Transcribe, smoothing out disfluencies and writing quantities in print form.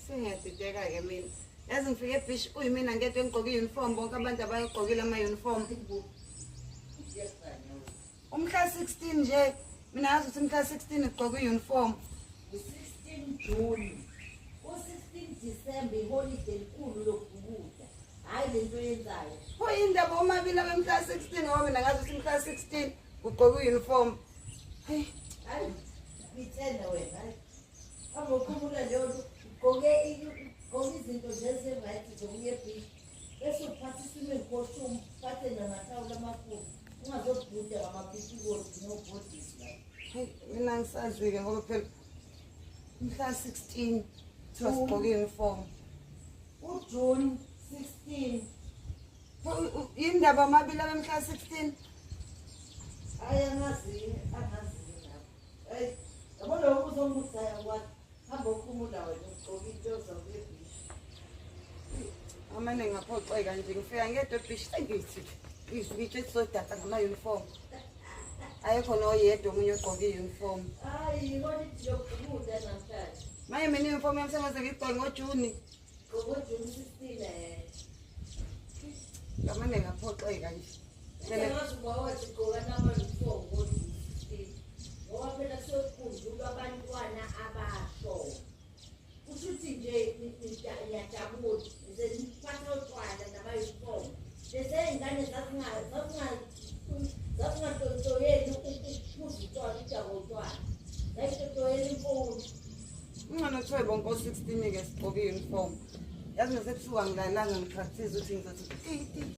Sengiyadideka-ke mina. Yazi ngifike eBhish uyimina ngedwa engigqoke i-uniform bonke abantu abayogqokile ama-uniform. Umhla 16 nje mina ngazi ukuthi umhla 16 ngigqoke i-uniform. 16 June. 16 December iholiday enkulu lokubhukuda. Hayi lento yenzayo. Indaba omabili abemhla 16 ngoba mina ngazi ukuthi umhla 16 ugqoke i-uniform. Hey, Hayi ngithenda wena. Abokhumula leyo ugqoke izinto nje ezivayet zokuya eBhish. Bese uphatha i-swimming costume, uphathe namathawula amakhulu. Ungazobhuda ngamaphithikozi nobhodisi la. hey, mina ngisazi-ke ngoba phela umhla 16 kuthiwa sigqoke i-uniform. uJune 16. Indaba amabili abemhla 16. Hayi angazi lapho. Hey, yabona lokho uzongibuzaya kwathi. Hamba ukhumula wena ugqoke into zokuya eBhish. Amane ngaphoxeka nje ngifika ngedwa eBhish sengithi ngizwitshe sodata ngama-uniform. Ayekho noyedwa omunye ogqoke i-uniform. Hayi yibona ithi lokubhukuda namhlanje. Manje mina i-uniform yami sengaze ngiyigqoke ngoJuni. ngoJune 16 Ngamane ngaphoxeka nje. Sengazi wathi gqoka nama-uniform ngoJune 16. Ngoba phela sokufundulwa abantwana abasho. Kushuthi nje niyajabula seniphatha utshwala nama-uniform. Bese iy'ngane zazingatontoyeli ukuphuza utshwala ujabo utshwala. Zayitotoyela imfundo. Ungcono kuthiwe bonke o-16-ke sigqoke i-uniform. Yazi ngesebusuku angilalanga ngipractice ukuthi ngizothi